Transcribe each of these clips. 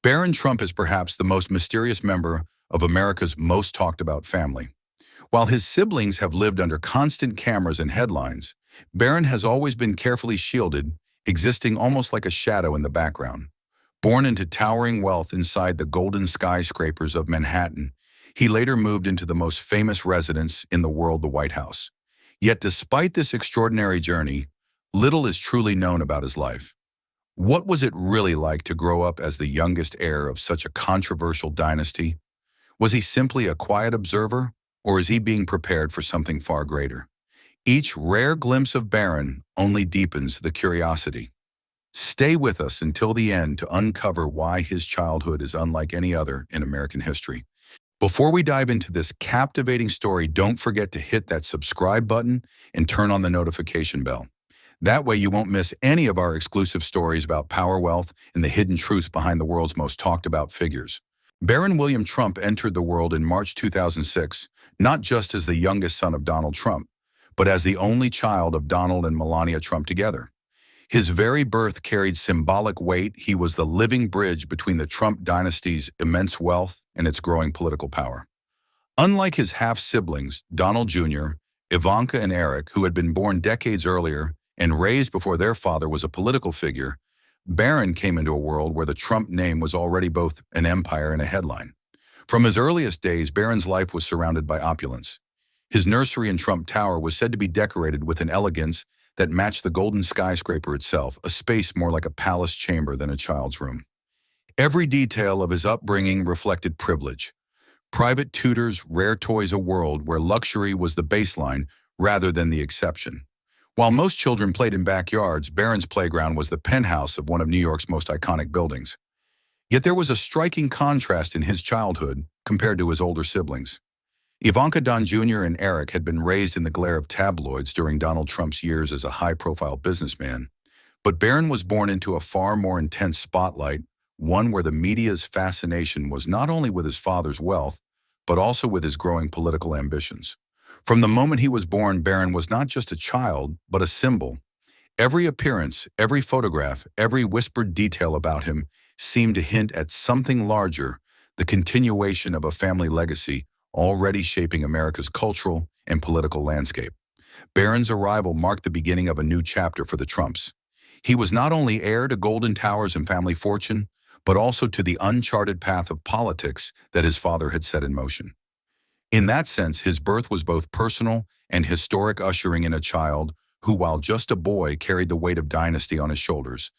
Barron Trump is perhaps the most mysterious member of America's most talked about family. While his siblings have lived under constant cameras and headlines, Barron has always been carefully shielded, existing almost like a shadow in the background. Born into towering wealth inside the golden skyscrapers of Manhattan, he later moved into the most famous residence in the world, the White House. Yet despite this extraordinary journey, little is truly known about his life. What was it really like to grow up as the youngest heir of such a controversial dynasty? Was he simply a quiet observer, or is he being prepared for something far greater? Each rare glimpse of Barron only deepens the curiosity. Stay with us until the end to uncover why his childhood is unlike any other in American history. Before we dive into this captivating story, don't forget to hit that subscribe button and turn on the notification bell. That way you won't miss any of our exclusive stories about power, wealth, and the hidden truths behind the world's most talked about figures. Barron William Trump entered the world in March 2006, not just as the youngest son of Donald Trump, but as the only child of Donald and Melania Trump together. His very birth carried symbolic weight. He was the living bridge between the Trump dynasty's immense wealth and its growing political power. Unlike his half-siblings, Donald Jr., Ivanka, and Eric, who had been born decades earlier and raised before their father was a political figure, Barron came into a world where the Trump name was already both an empire and a headline. From his earliest days, Barron's life was surrounded by opulence. His nursery in Trump Tower was said to be decorated with an elegance that matched the golden skyscraper itself, a space more like a palace chamber than a child's room. Every detail of his upbringing reflected privilege. Private tutors, rare toys, a world where luxury was the baseline rather than the exception. While most children played in backyards, Barron's playground was the penthouse of one of New York's most iconic buildings. Yet there was a striking contrast in his childhood compared to his older siblings. Ivanka, Don Jr., and Eric had been raised in the glare of tabloids during Donald Trump's years as a high-profile businessman, but Barron was born into a far more intense spotlight, one where the media's fascination was not only with his father's wealth, but also with his growing political ambitions. From the moment he was born, Barron was not just a child, but a symbol. Every appearance, every photograph, every whispered detail about him seemed to hint at something larger, the continuation of a family legacy already shaping America's cultural and political landscape. Barron's arrival marked the beginning of a new chapter for the Trumps. He was not only heir to golden towers and family fortune, but also to the uncharted path of politics that his father had set in motion. In that sense, his birth was both personal and historic, ushering in a child who, while just a boy, carried the weight of dynasty on his shoulders.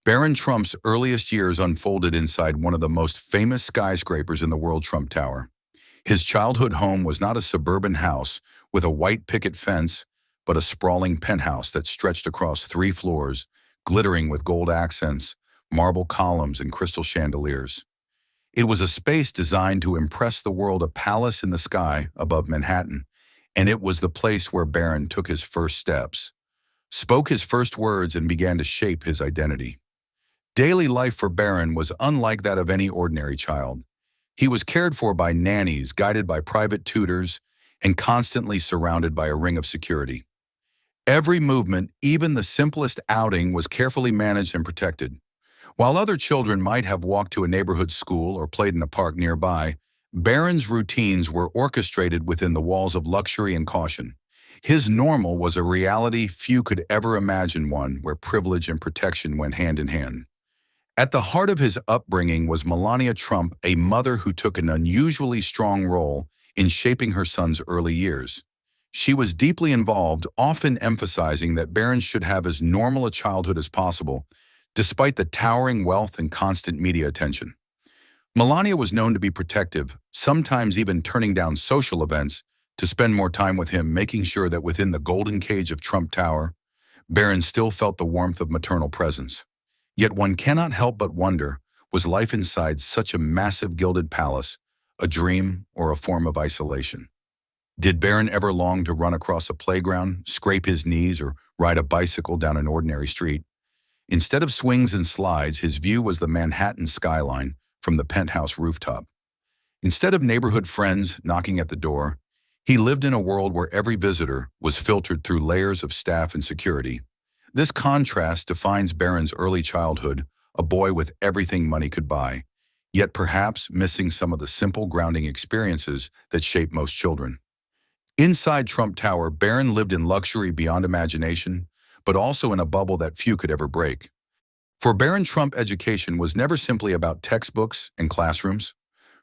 Barron Trump's earliest years unfolded inside one of the most famous skyscrapers in the world, Trump Tower. His childhood home was not a suburban house with a white picket fence, but a sprawling penthouse that stretched across 3 floors, glittering with gold accents, marble columns, and crystal chandeliers. It was a space designed to impress the world, a palace in the sky above Manhattan, and it was the place where Barron took his first steps, spoke his first words, and began to shape his identity. Daily life for Barron was unlike that of any ordinary child. He was cared for by nannies, guided by private tutors, and constantly surrounded by a ring of security. Every movement, even the simplest outing, was carefully managed and protected. While other children might have walked to a neighborhood school or played in a park nearby, Barron's routines were orchestrated within the walls of luxury and caution. His normal was a reality few could ever imagine, one where privilege and protection went hand in hand. At the heart of his upbringing was Melania Trump, a mother who took an unusually strong role in shaping her son's early years. She was deeply involved, often emphasizing that Barron should have as normal a childhood as possible, despite the towering wealth and constant media attention. Melania was known to be protective, sometimes even turning down social events to spend more time with him, making sure that within the golden cage of Trump Tower, Barron still felt the warmth of maternal presence. Yet one cannot help but wonder, was life inside such a massive gilded palace a dream or a form of isolation? Did Barron ever long to run across a playground, scrape his knees, or ride a bicycle down an ordinary street? Instead of swings and slides, his view was the Manhattan skyline from the penthouse rooftop. Instead of neighborhood friends knocking at the door, he lived in a world where every visitor was filtered through layers of staff and security. This contrast defines Barron's early childhood, a boy with everything money could buy, yet perhaps missing some of the simple grounding experiences that shape most children. Inside Trump Tower, Barron lived in luxury beyond imagination, but also in a bubble that few could ever break. For Barron, Trump, education was never simply about textbooks and classrooms.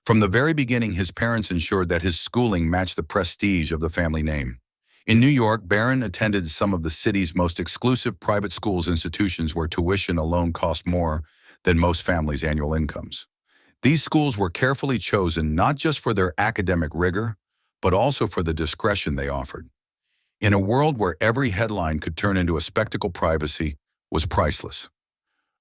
From the very beginning, his parents ensured that his schooling matched the prestige of the family name. In New York, Barron attended some of the city's most exclusive private schools, institutions where tuition alone cost more than most families' annual incomes. These schools were carefully chosen not just for their academic rigor, but also for the discretion they offered. In a world where every headline could turn into a spectacle, privacy was priceless.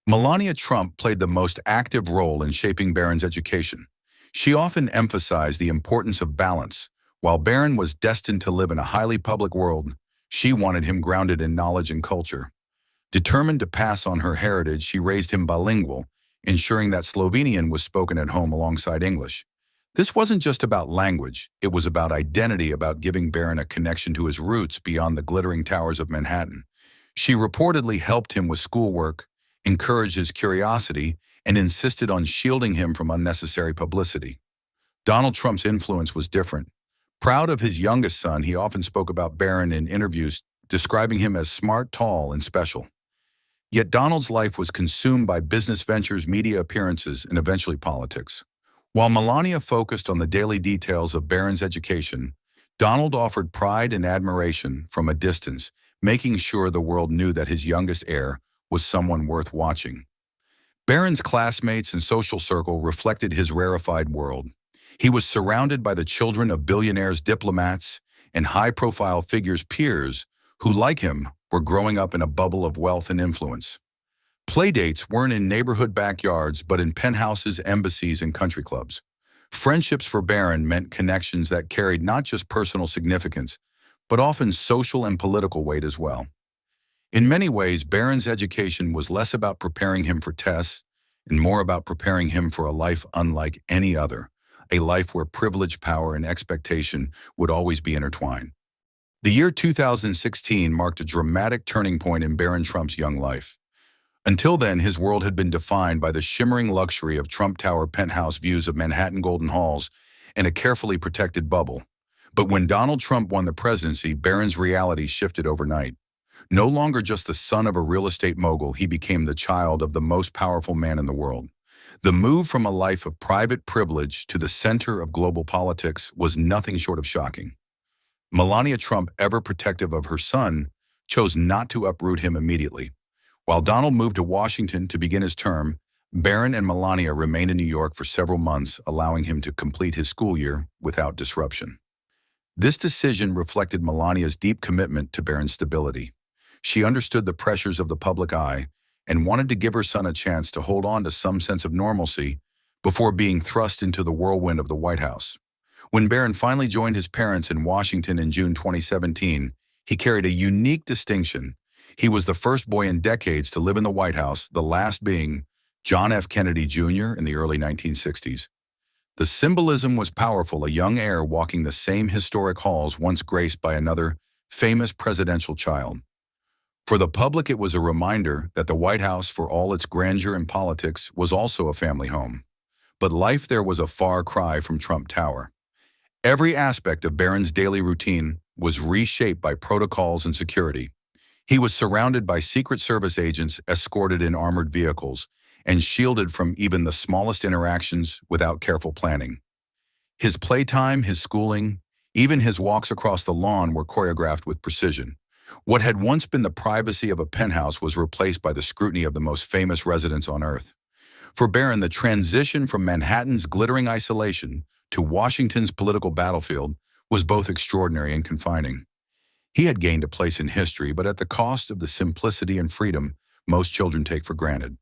Melania Trump played the most active role in shaping Barron's education. She often emphasized the importance of balance. While Barron was destined to live in a highly public world, she wanted him grounded in knowledge and culture. Determined to pass on her heritage, she raised him bilingual, ensuring that Slovenian was spoken at home alongside English. This wasn't just about language, it was about identity, about giving Barron a connection to his roots beyond the glittering towers of Manhattan. She reportedly helped him with schoolwork, encouraged his curiosity, and insisted on shielding him from unnecessary publicity. Donald Trump's influence was different. Proud of his youngest son, he often spoke about Barron in interviews, describing him as smart, tall, and special. Yet Donald's life was consumed by business ventures, media appearances, and eventually politics. While Melania focused on the daily details of Barron's education, Donald offered pride and admiration from a distance, making sure the world knew that his youngest heir was someone worth watching. Barron's classmates and social circle reflected his rarefied world. He was surrounded by the children of billionaires, diplomats, and high-profile figures, peers who, like him, were growing up in a bubble of wealth and influence. Playdates weren't in neighborhood backyards, but in penthouses, embassies, and country clubs. Friendships for Barron meant connections that carried not just personal significance, but often social and political weight as well. In many ways, Barron's education was less about preparing him for tests and more about preparing him for a life unlike any other, a life where privilege, power, and expectation would always be intertwined. The year 2016 marked a dramatic turning point in Barron Trump's young life. Until then, his world had been defined by the shimmering luxury of Trump Tower penthouse views of Manhattan Golden Halls and a carefully protected bubble. But when Donald Trump won the presidency, Barron's reality shifted overnight. No longer just the son of a real estate mogul, he became the child of the most powerful man in the world. The move from a life of private privilege to the center of global politics was nothing short of shocking. Melania Trump, ever protective of her son, chose not to uproot him immediately. While Donald moved to Washington to begin his term, Barron and Melania remained in New York for several months, allowing him to complete his school year without disruption. This decision reflected Melania's deep commitment to Barron's stability. She understood the pressures of the public eye and wanted to give her son a chance to hold on to some sense of normalcy before being thrust into the whirlwind of the White House. When Barron finally joined his parents in Washington in June 2017, he carried a unique distinction. He was the first boy in decades to live in the White House, the last being John F. Kennedy Jr. in the early 1960s. The symbolism was powerful, a young heir walking the same historic halls once graced by another famous presidential child. For the public, it was a reminder that the White House, for all its grandeur and politics, was also a family home. But life there was a far cry from Trump Tower. Every aspect of Barron's daily routine was reshaped by protocols and security. He was surrounded by Secret Service agents, escorted in armored vehicles, and shielded from even the smallest interactions without careful planning. His playtime, his schooling, even his walks across the lawn were choreographed with precision. What had once been the privacy of a penthouse was replaced by the scrutiny of the most famous residents on Earth. For Barron, the transition from Manhattan's glittering isolation to Washington's political battlefield was both extraordinary and confining. He had gained a place in history, but at the cost of the simplicity and freedom most children take for granted.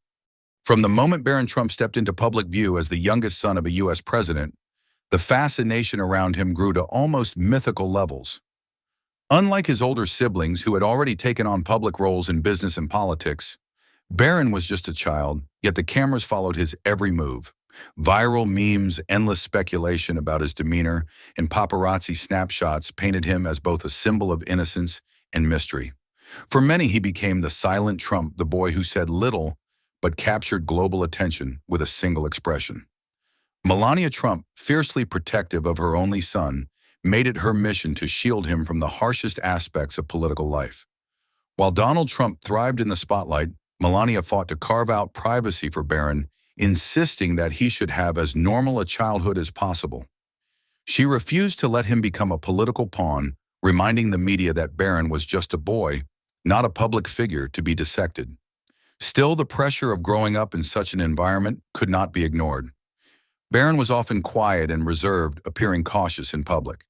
From the moment Barron Trump stepped into public view as the youngest son of a U.S. president, the fascination around him grew to almost mythical levels. Unlike his older siblings who had already taken on public roles in business and politics, Barron was just a child, yet the cameras followed his every move. Viral memes, endless speculation about his demeanor, and paparazzi snapshots painted him as both a symbol of innocence and mystery. For many, he became the silent Trump, the boy who said little but captured global attention with a single expression. Melania Trump, fiercely protective of her only son, made it her mission to shield him from the harshest aspects of political life. While Donald Trump thrived in the spotlight, Melania fought to carve out privacy for Barron, insisting that he should have as normal a childhood as possible. She refused to let him become a political pawn, reminding the media that Barron was just a boy, not a public figure to be dissected. Still, the pressure of growing up in such an environment could not be ignored. Barron was often quiet and reserved, appearing cautious in public.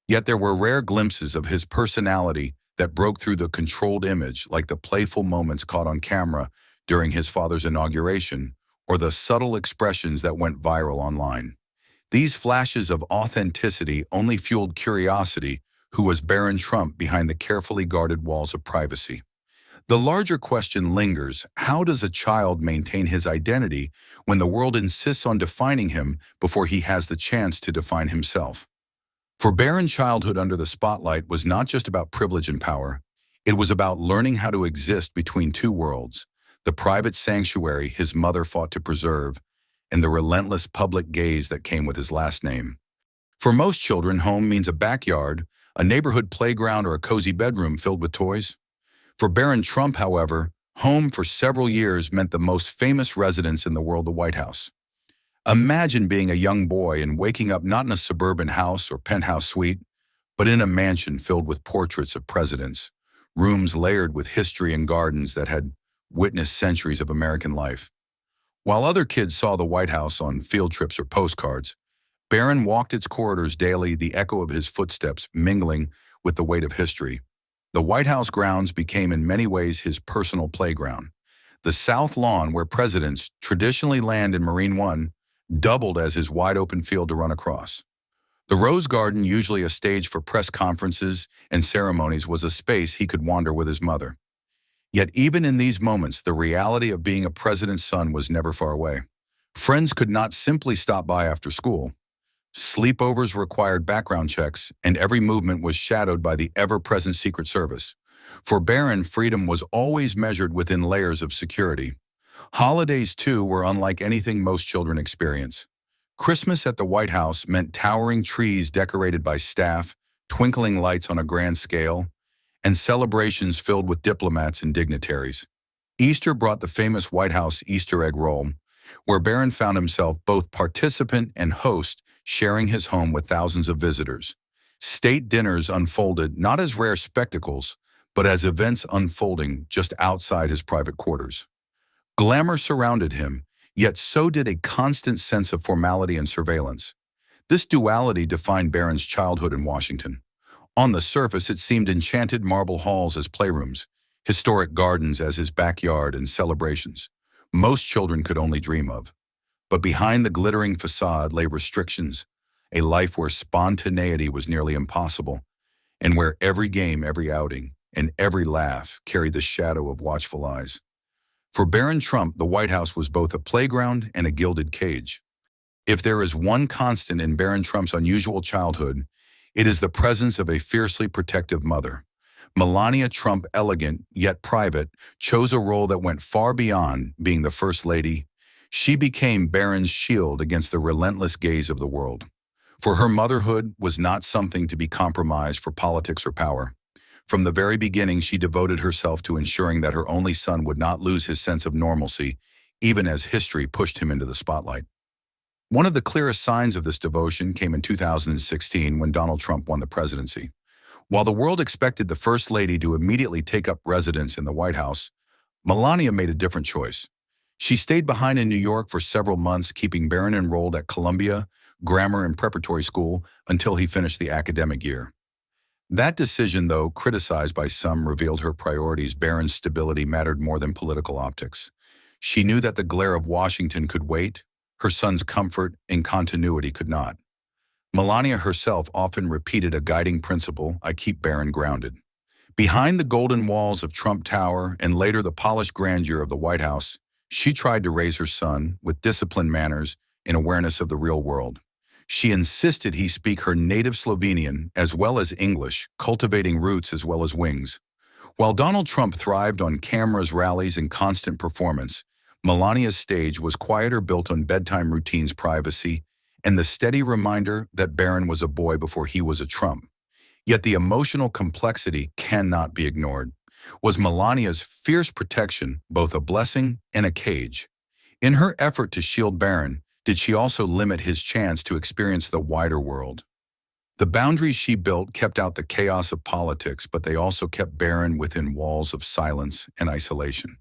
Yet there were rare glimpses of his personality that broke through the controlled image, like the playful moments caught on camera during his father's inauguration, or the subtle expressions that went viral online. These flashes of authenticity only fueled curiosity: who was Barron Trump behind the carefully guarded walls of privacy? The larger question lingers: how does a child maintain his identity when the world insists on defining him before he has the chance to define himself? For Barron, childhood under the spotlight was not just about privilege and power. It was about learning how to exist between two worlds: the private sanctuary his mother fought to preserve, and the relentless public gaze that came with his last name. For most children, home means a backyard, a neighborhood playground, or a cozy bedroom filled with toys. For Barron Trump, however, home for several years meant the most famous residence in the world, the White House. Imagine being a young boy and waking up not in a suburban house or penthouse suite, but in a mansion filled with portraits of presidents, rooms layered with history and gardens that had witnessed centuries of American life. While other kids saw the White House on field trips or postcards, Barron walked its corridors daily, the echo of his footsteps mingling with the weight of history. The White House grounds became in many ways his personal playground. The South Lawn, where presidents traditionally land in Marine One, doubled as his wide-open field to run across. The Rose Garden, usually a stage for press conferences and ceremonies, was a space he could wander with his mother. Yet even in these moments, the reality of being a president's son was never far away. Friends could not simply stop by after school. Sleepovers required background checks, and every movement was shadowed by the ever-present Secret Service. For Barron, freedom was always measured within layers of security. Holidays, too, were unlike anything most children experience. Christmas at the White House meant towering trees decorated by staff, twinkling lights on a grand scale, and celebrations filled with diplomats and dignitaries. Easter brought the famous White House Easter egg roll, where Barron found himself both participant and host, sharing his home with thousands of visitors. State dinners unfolded not as rare spectacles, but as events unfolding just outside his private quarters. Glamour surrounded him, yet so did a constant sense of formality and surveillance. This duality defined Barron's childhood in Washington. On the surface, it seemed enchanted marble halls as playrooms, historic gardens as his backyard, and celebrations most children could only dream of. But behind the glittering facade lay restrictions, a life where spontaneity was nearly impossible, and where every game, every outing, and every laugh carried the shadow of watchful eyes. For Barron Trump, the White House was both a playground and a gilded cage. If there is one constant in Barron Trump's unusual childhood, it is the presence of a fiercely protective mother. Melania Trump, elegant yet private, chose a role that went far beyond being the First Lady. She became Barron's shield against the relentless gaze of the world. For her, motherhood was not something to be compromised for politics or power. From the very beginning, she devoted herself to ensuring that her only son would not lose his sense of normalcy, even as history pushed him into the spotlight. One of the clearest signs of this devotion came in 2016 when Donald Trump won the presidency. While the world expected the First Lady to immediately take up residence in the White House, Melania made a different choice. She stayed behind in New York for several months, keeping Barron enrolled at Columbia Grammar and Preparatory School until he finished the academic year. That decision, though criticized by some, revealed her priorities. Barron's stability mattered more than political optics. She knew that the glare of Washington could wait, her son's comfort and continuity could not. Melania herself often repeated a guiding principle: I keep Barron grounded. Behind the golden walls of Trump Tower and later the polished grandeur of the White House, she tried to raise her son with disciplined manners and awareness of the real world. She insisted he speak her native Slovenian as well as English, cultivating roots as well as wings. While Donald Trump thrived on cameras, rallies, and constant performance, Melania's stage was quieter, built on bedtime routines, privacy, and the steady reminder that Barron was a boy before he was a Trump. Yet the emotional complexity cannot be ignored. Was Melania's fierce protection both a blessing and a cage? In her effort to shield Barron, did she also limit his chance to experience the wider world? The boundaries she built kept out the chaos of politics, but they also kept Barron within walls of silence and isolation.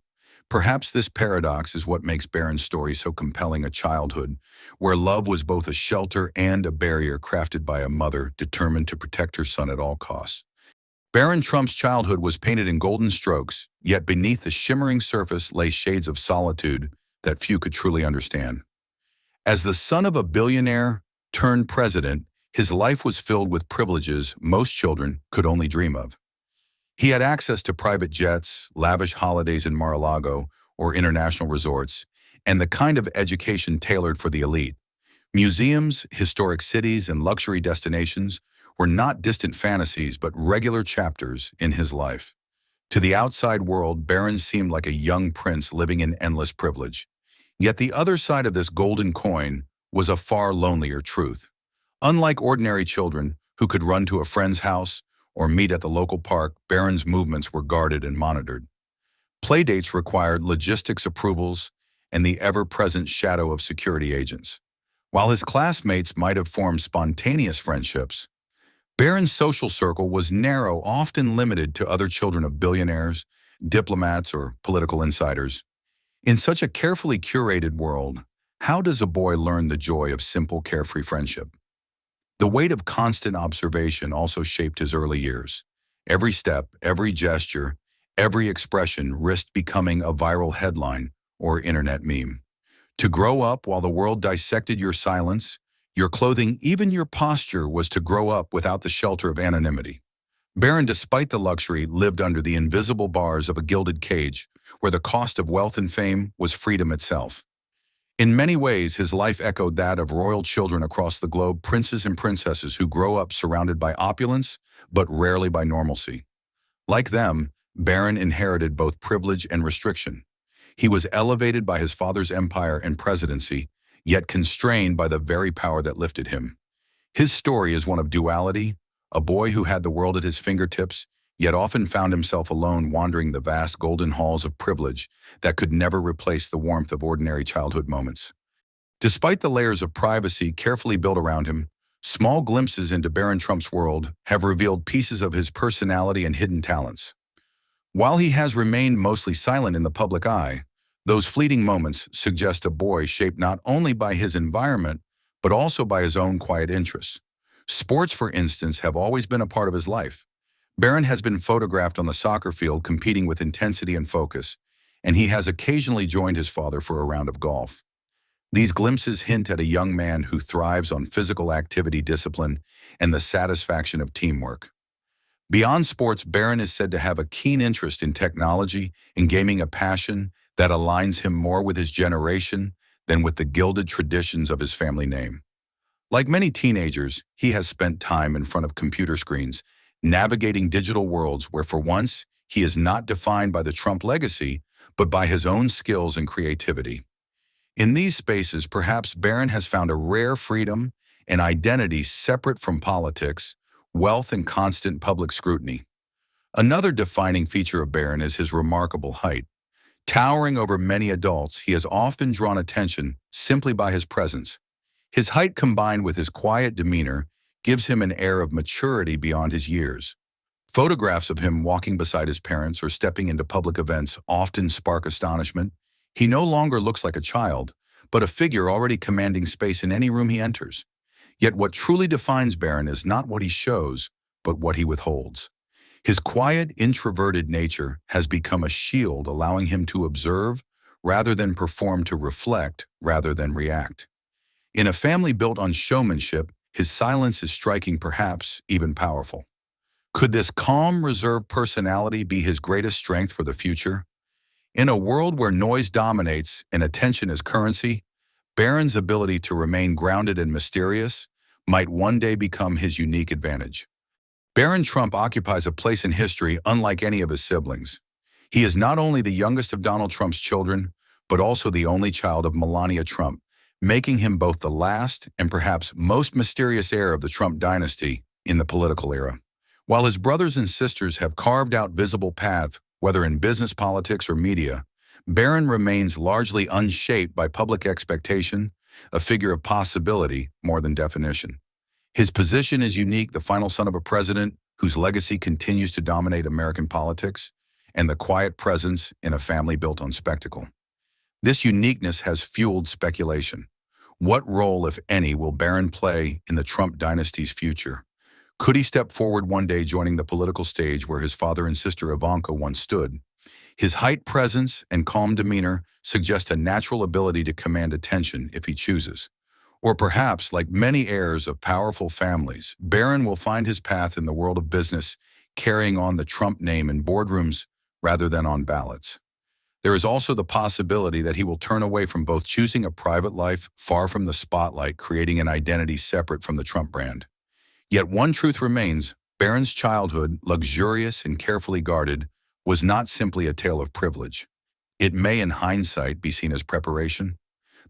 Perhaps this paradox is what makes Barron's story so compelling: a childhood where love was both a shelter and a barrier crafted by a mother determined to protect her son at all costs. Barron Trump's childhood was painted in golden strokes, yet beneath the shimmering surface lay shades of solitude that few could truly understand. As the son of a billionaire turned president, his life was filled with privileges most children could only dream of. He had access to private jets, lavish holidays in Mar-a-Lago or international resorts, and the kind of education tailored for the elite. Museums, historic cities, and luxury destinations were not distant fantasies but regular chapters in his life. To the outside world, Barron seemed like a young prince living in endless privilege. Yet the other side of this golden coin was a far lonelier truth. Unlike ordinary children who could run to a friend's house or meet at the local park, Barron's movements were guarded and monitored. Playdates required logistics approvals and the ever-present shadow of security agents. While his classmates might have formed spontaneous friendships, Barron's social circle was narrow, often limited to other children of billionaires, diplomats, or political insiders. In such a carefully curated world, how does a boy learn the joy of simple, carefree friendship? The weight of constant observation also shaped his early years. Every step, every gesture, every expression risked becoming a viral headline or internet meme. To grow up while the world dissected your silence, your clothing, even your posture was to grow up without the shelter of anonymity. Barron, despite the luxury, lived under the invisible bars of a gilded cage where the cost of wealth and fame was freedom itself. In many ways, his life echoed that of royal children across the globe, princes and princesses who grow up surrounded by opulence, but rarely by normalcy. Like them, Barron inherited both privilege and restriction. He was elevated by his father's empire and presidency, yet constrained by the very power that lifted him. His story is one of duality, a boy who had the world at his fingertips, yet often found himself alone wandering the vast golden halls of privilege that could never replace the warmth of ordinary childhood moments. Despite the layers of privacy carefully built around him, small glimpses into Barron Trump's world have revealed pieces of his personality and hidden talents. While he has remained mostly silent in the public eye, those fleeting moments suggest a boy shaped not only by his environment, but also by his own quiet interests. Sports, for instance, have always been a part of his life. Barron has been photographed on the soccer field competing with intensity and focus, and he has occasionally joined his father for a round of golf. These glimpses hint at a young man who thrives on physical activity, discipline, and the satisfaction of teamwork. Beyond sports, Barron is said to have a keen interest in technology and gaming, a passion that aligns him more with his generation than with the gilded traditions of his family name. Like many teenagers, he has spent time in front of computer screens, navigating digital worlds where for once he is not defined by the Trump legacy, but by his own skills and creativity. In these spaces, perhaps Barron has found a rare freedom and identity separate from politics, wealth, and constant public scrutiny. Another defining feature of Barron is his remarkable height. Towering over many adults, he has often drawn attention simply by his presence. His height combined with his quiet demeanor gives him an air of maturity beyond his years. Photographs of him walking beside his parents or stepping into public events often spark astonishment. He no longer looks like a child, but a figure already commanding space in any room he enters. Yet what truly defines Barron is not what he shows, but what he withholds. His quiet, introverted nature has become a shield, allowing him to observe rather than perform, to reflect rather than react. In a family built on showmanship, his silence is striking, perhaps even powerful. Could this calm, reserved personality be his greatest strength for the future? In a world where noise dominates and attention is currency, Barron's ability to remain grounded and mysterious might one day become his unique advantage. Barron Trump occupies a place in history unlike any of his siblings. He is not only the youngest of Donald Trump's children, but also the only child of Melania Trump, making him both the last and perhaps most mysterious heir of the Trump dynasty in the political era. While his brothers and sisters have carved out visible paths, whether in business, politics, or media, Barron remains largely unshaped by public expectation, a figure of possibility more than definition. His position is unique, the final son of a president whose legacy continues to dominate American politics, and the quiet presence in a family built on spectacle. This uniqueness has fueled speculation. What role, if any, will Barron play in the Trump dynasty's future? Could he step forward one day, joining the political stage where his father and sister Ivanka once stood? His height, presence, and calm demeanor suggest a natural ability to command attention if he chooses. Or perhaps, like many heirs of powerful families, Barron will find his path in the world of business, carrying on the Trump name in boardrooms rather than on ballots. There is also the possibility that he will turn away from both, choosing a private life far from the spotlight, creating an identity separate from the Trump brand. Yet one truth remains: Barron's childhood, luxurious and carefully guarded, was not simply a tale of privilege. It may, in hindsight, be seen as preparation.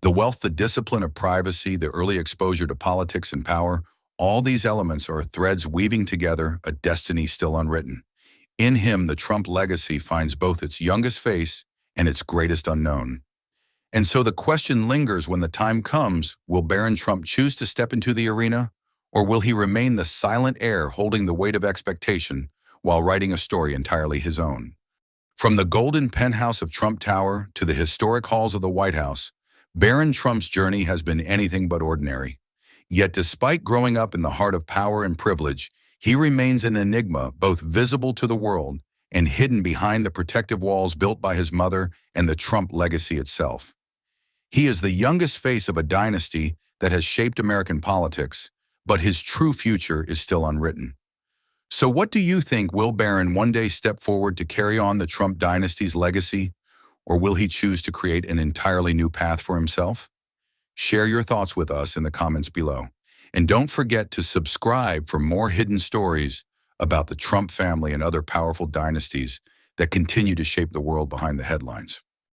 The wealth, the discipline of privacy, the early exposure to politics and power, all these elements are threads weaving together a destiny still unwritten. In him, the Trump legacy finds both its youngest face and its greatest unknown. And so the question lingers: when the time comes, will Barron Trump choose to step into the arena? Or will he remain the silent heir holding the weight of expectation while writing a story entirely his own? From the golden penthouse of Trump Tower to the historic halls of the White House, Barron Trump's journey has been anything but ordinary. Yet despite growing up in the heart of power and privilege, he remains an enigma, both visible to the world and hidden behind the protective walls built by his mother and the Trump legacy itself. He is the youngest face of a dynasty that has shaped American politics, but his true future is still unwritten. So what do you think? Will Barron one day step forward to carry on the Trump dynasty's legacy, or will he choose to create an entirely new path for himself? Share your thoughts with us in the comments below. And don't forget to subscribe for more hidden stories about the Trump family and other powerful dynasties that continue to shape the world behind the headlines.